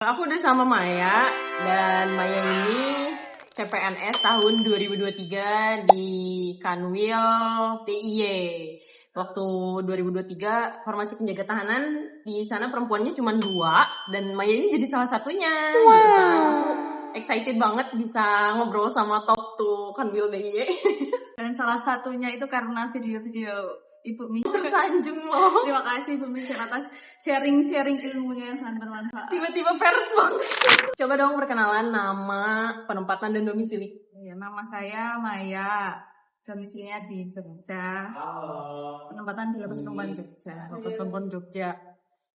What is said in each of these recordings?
Aku udah sama Maya, dan Maya ini CPNS tahun 2023 di Kanwil DIY. Waktu 2023 formasi penjaga tahanan, di sana perempuannya cuma 2, dan Maya ini jadi salah satunya. Wow. Gitu kan. Aku excited banget bisa ngobrol sama top 2 Kanwil DIY. Dan salah satunya itu karena video-video Ibu Mi tersanjung loh. Terima kasih Ibu Mi atas sharing-sharing ilmunya yang sangat bermanfaat. Tiba-tiba pers banget. Coba dong perkenalan nama, penempatan, dan domisili. Ya, nama saya Maya, domisilinya di Jogja. Penempatan di Lapas Perempuan Jogja. Lapas Perempuan Jogja.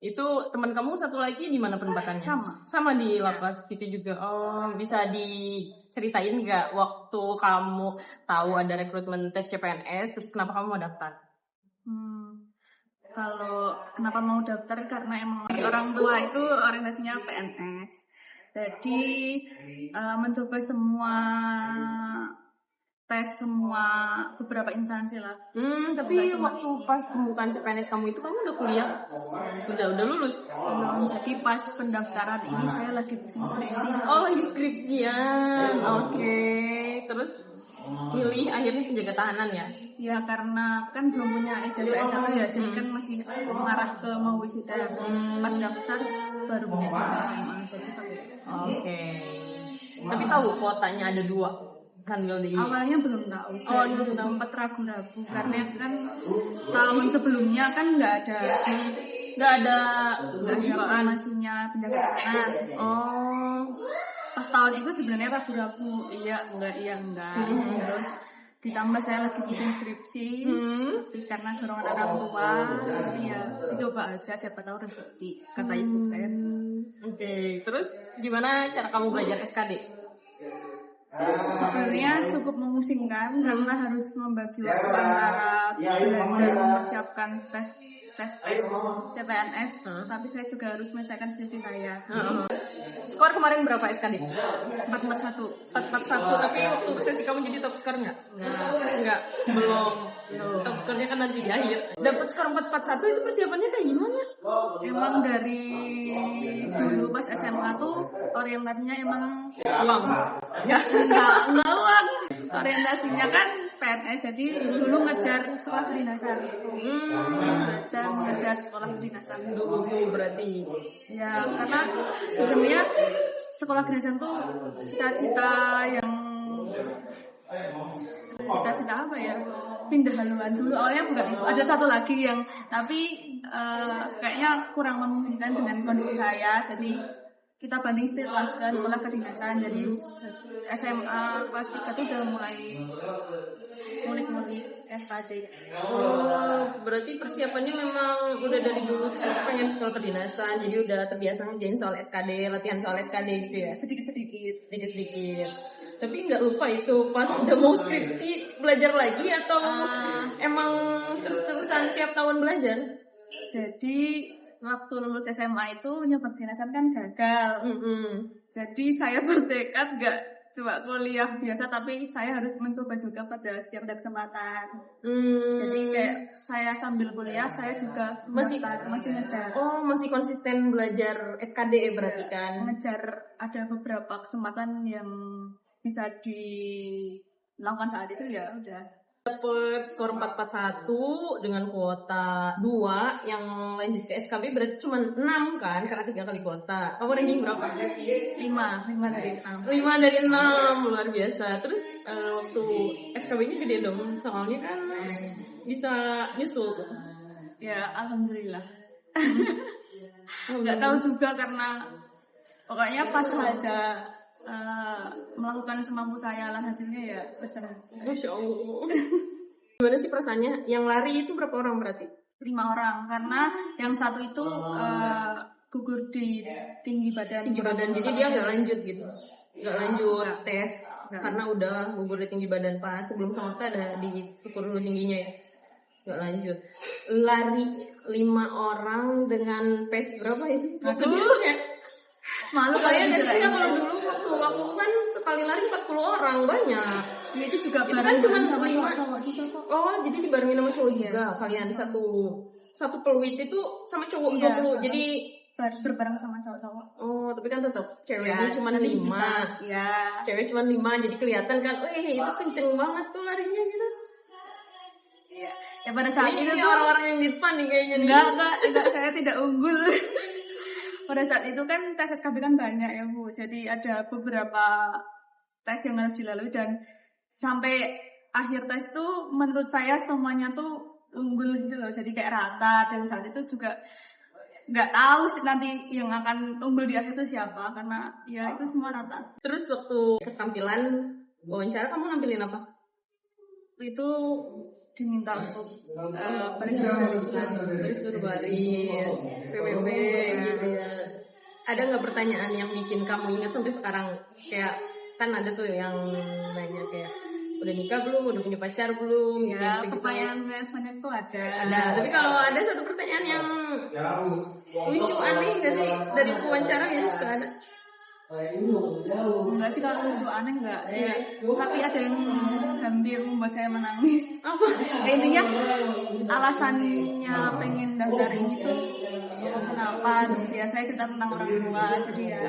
Itu teman kamu satu lagi di mana penempatannya? Sama di lapas situ juga. Oh, bisa diceritain nggak waktu kamu tahu ada rekrutmen tes CPNS, terus kenapa kamu mau daftar? Kalau kenapa mau daftar, karena emang orang tua itu orientasinya PNS. Jadi mencoba semua tes, semua beberapa instansi lah. Tapi waktu pas pembukaan CPNS kamu itu kamu udah kuliah? Udah lulus? Jadi pas pendaftaran ini saya lagi skripsi. Oh, lagi skripsian. Oke. Terus milih akhirnya penjaga tahanan ya? Ya, karena kan belum punya ijazah S1 ya, jadi kan masih mengarah ke mau wisuda. Pas daftar baru punya ijazah SMA. Oke. Tapi tahu kuotanya ada 2 Kanwil DIY? Awalnya belum tahu. Sempat ragu-ragu karena kan tahun sebelumnya kan nggak ada informasinya penjaga tahanan. Oh. Pas tahun itu sebenarnya ragu-ragu, iya enggak. Terus ditambah saya lagi bikin skripsi, tapi karena dorongan orang tua, ya dicoba aja, siapa tahu rezeki, kata ibu saya. Oke. Terus gimana cara kamu belajar SKD? Sebenarnya cukup memusingkan karena harus membagi waktu antara belajar mempersiapkan tes CPNS, tapi saya juga harus menyelesaikan skripsi saya. Skor kemarin berapa SKD? 441. 441, tapi waktu sesi kamu jadi top skor nggak? Nggak, belum. Top skornya kan nanti di akhir. Dapat skor 441 itu persiapannya kayak gimana? Emang dari dulu pas SMA tuh orientasinya emang uang. Enggak uang. Orientasinya kan PNS, jadi dulu ngejar sekolah kedinasan. Ngejar sekolah kedinasan dulu tuh berarti. Ya, karena sebenarnya sekolah kedinasan tuh cita-cita apa ya? Pindah haluan dulu. Awalnya enggak itu. Ada satu lagi yang tapi kayaknya kurang memungkinkan dengan kondisi saya. Jadi kita banding setir lah ke sekolah kedinasan. Jadi SMA kelas 3 tuh udah mulai ngulik SKD. Oh, berarti persiapannya memang udah dari dulu tuh pengen sekolah kedinasan, jadi udah terbiasa ngerjain soal SKD, latihan soal SKD gitu ya? Sedikit-sedikit. Tapi nggak lupa itu pas udah mau skripsi belajar lagi atau emang terus-terusan tiap tahun belajar? Jadi waktu lulus SMA itu nyoba kedinasan kan gagal. Jadi saya bertekad nggak coba kuliah biasa, tapi saya harus mencoba juga pada setiap ada kesempatan. Jadi kayak saya sambil kuliah, saya juga masih ngejar. Oh, masih konsisten belajar SKD berarti kan? Ngejar ada beberapa kesempatan yang bisa dilakukan saat itu, ya udah. Dapat skor 441 dengan kuota 2 yang lanjut ke SKB berarti cuma 6 kan, karena 3 kali kuota. Kamu ranking berapa? 5 dari 6. 5 dari 6, luar biasa. Terus waktu SKB-nya gede dong, soalnya kan bisa nyusul tuh. Ya, alhamdulillah. Nggak tahu juga karena pokoknya pas aja melakukan semampu saya, lah hasilnya ya bersenang. Masya Allah. Gimana sih perasaannya? Yang lari itu berapa orang berarti? 5 orang, karena yang satu itu gugur di tinggi badan. Jadi dia nggak lanjut gitu, nggak lanjut tes karena udah gugur di tinggi badan. Pas sebelum sampai ada diukur dulu tingginya ya, nggak lanjut. Lari 5 orang dengan pace berapa itu? Malu kalian jadi kalau dulu waktu aku kan sekali lari 40 orang, banyak. Ya, itu juga itu kan cuma sama 5 cowok juga kok. Oh, jadi dibarengin sama cowok juga. Kalian satu peluit itu sama cowok 20. Jadi berbareng sama cowok-cowok. Oh, tapi kan tetap ceweknya Ya, cuma nanti 5. bisa. Ya. Cewek cuma 5, jadi kelihatan kan, itu kenceng banget tuh larinya gitu. Ya, ya pada saat Ini itu tuh orang-orang yang di depan nih kayaknya. enggak, saya tidak unggul. Pada saat itu kan tes SKB kan banyak ya Bu, jadi ada beberapa tes yang harus dilalui dan sampai akhir tes tuh menurut saya semuanya tuh unggul gitu loh, jadi kayak rata. Dan saat itu juga nggak tahu sih nanti yang akan unggul di akhir itu siapa, karena ya itu semua rata. Terus waktu ketampilan wawancara kamu nampilin apa? Itu diminta untuk baris berbaris, PBB gitu ya. Ada nggak pertanyaan yang bikin kamu ingat sampai sekarang? Kayak kan ada tuh yang nanya kayak udah nikah belum, udah punya pacar belum? Ya, gitu. pertanyaan kayak sebanyak itu ada. Tapi kalau ada satu pertanyaan yang lucu aneh nggak sih dari wawancara biasanya suka ada? Enggak sih, kalau lucu aneh enggak. Ya, tapi ada yang hampir membuat saya menangis. Apa? Intinya alasannya pengen daftar ini tuh kenapa? Terus ya saya cerita tentang orang tua. Jadi ya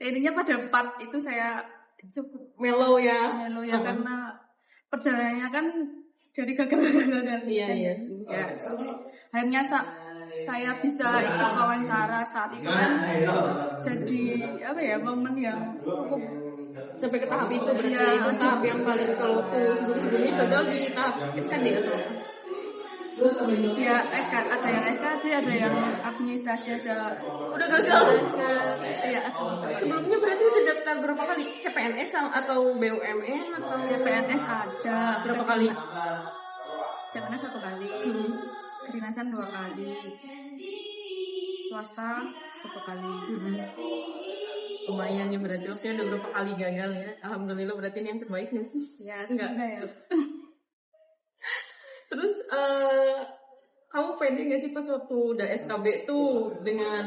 intinya pada part itu saya cukup Mellow ya. Karena perjalanannya kan dari gagal-gagal. Iya. Ya, akhirnya saya bisa ikut wawancara saat itu kan jadi apa ya, momen yang cukup Sampai ke tahap itu berarti itu tahap yang paling, kalau sebelum-sebelumnya gagal di tahap SKD atau? ya ada yang SKD, ada yang administrasi aja Udah gagal. ya. Sebelumnya berarti udah daftar berapa kali? CPNS atau BUMN atau CPNS ada berapa kali? CPNS 1 kali, kedinasan 2 kali, swasta 1 kali. Lumayan ya, berarti maksudnya udah berapa kali gagal ya. Alhamdulillah, berarti ini yang terbaik nih sih. Ya, Enggak. sebenarnya ya. Terus kamu pede gak sih pas waktu udah SKB tuh dengan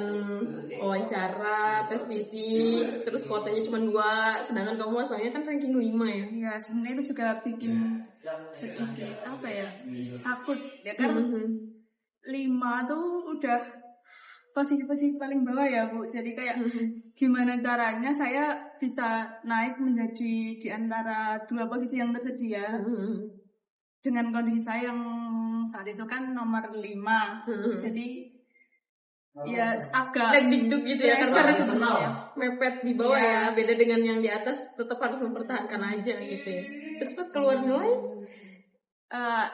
wawancara, tes fisik, terus kuotanya cuma 2, sedangkan kamu asalnya kan ranking 5 ya? Ya, sebenarnya itu juga bikin sedikit apa ya, takut ya kan. 5 tuh udah posisi paling bawah ya Bu, jadi kayak gimana caranya saya bisa naik menjadi di antara 2 posisi yang tersedia. Dengan kondisi saya yang saat itu kan nomor 5, jadi ya agak Dikduk gitu ya, karena ya. mepet di bawah ya, beda dengan yang di atas, tetap harus mempertahankan aja gitu ya. Terus pas keluar nilai,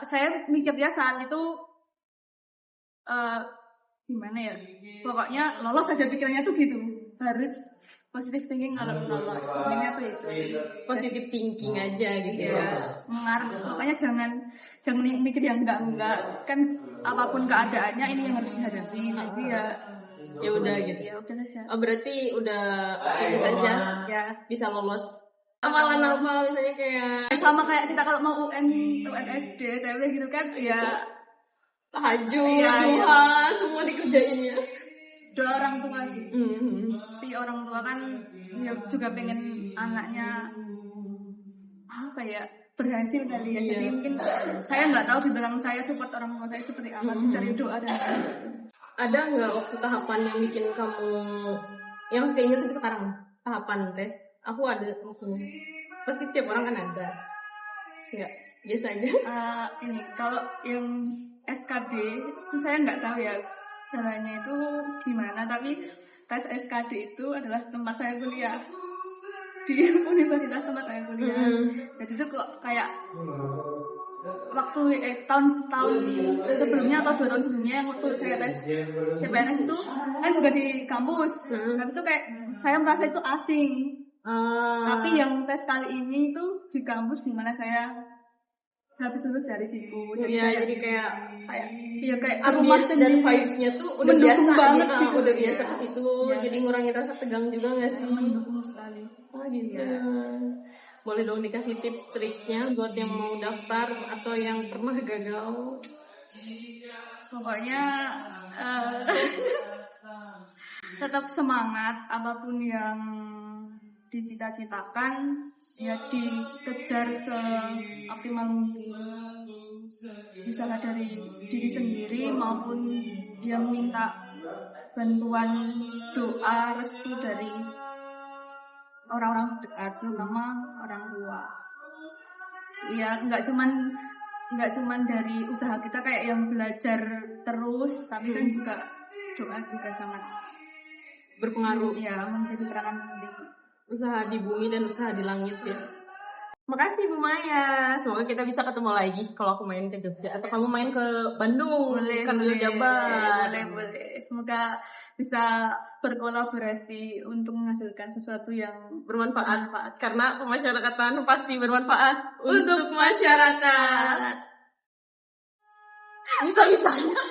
saya mikirnya saat itu gimana ya, pokoknya lolos aja pikirannya tuh gitu, harus positive thinking kalau lolos, intinya tuh itu positive thinking aja gitu ya. Mengarah, makanya jangan mikir yang enggak kan, apapun keadaannya ini yang harus dihadapi. Jadi ya udah gitu. Ya udah aja. Oh, berarti udah optimis aja Ya, bisa lolos. Amalan apa misalnya kayak sama kayak kita kalau mau UNSD saya bilang gitu kan, ya tahajud, Iya. duha, semua dikerjain ya. doa orang tua sih. Pasti orang tua kan ya juga pengen anaknya apa ya, berhasil kali ya. Jadi mungkin saya nggak tahu di belakang saya support orang tua saya seperti apa, dari doa dan Ada nggak waktu tahapan yang bikin kamu yang keinget sampai sekarang? Tahapan tes. Aku ada waktunya. Pasti tiap orang kan ada. Enggak, biasa aja. Ini kalau yang SKD itu saya nggak tahu ya caranya itu gimana, tapi tes SKD itu adalah tempat saya kuliah, di universitas tempat saya kuliah. Jadi itu kok kayak waktu tahun sebelumnya atau 2 tahun sebelumnya yang waktu saya tes CPNS itu kan juga di kampus, tapi itu kayak saya merasa itu asing. Tapi yang tes kali ini itu di kampus di mana saya habis lulus dari situ. Jadi kayak rumah dan sendiri. vibes-nya tuh udah Mendukung biasa banget gitu. gitu. Udah biasa ke situ, Ya. jadi ngurangin rasa tegang juga nggak sih? Mendukung sekali. Oh gitu. Ya. Boleh dong dikasih tips triknya buat yang mau daftar atau yang pernah gagal? Pokoknya tetap semangat, apapun yang dicita-citakan ya dikejar seoptimal mungkin, misalnya dari diri sendiri maupun yang minta bantuan doa restu dari orang-orang dekat, terutama orang tua. Ya nggak cuman dari usaha kita kayak yang belajar terus, tapi kan juga doa juga sangat Berpengaruh. ya menjadi peranan penting. Usaha di bumi dan usaha di langit ya. Makasih Bu Maya. Semoga kita bisa ketemu lagi kalau aku main ke Jogja atau kamu main ke Bandung. Kanwil Jabar. Boleh. Semoga bisa berkolaborasi untuk menghasilkan sesuatu yang Bermanfaat. Karena pemasyarakatan pasti bermanfaat untuk masyarakat. Bisa-bisanya.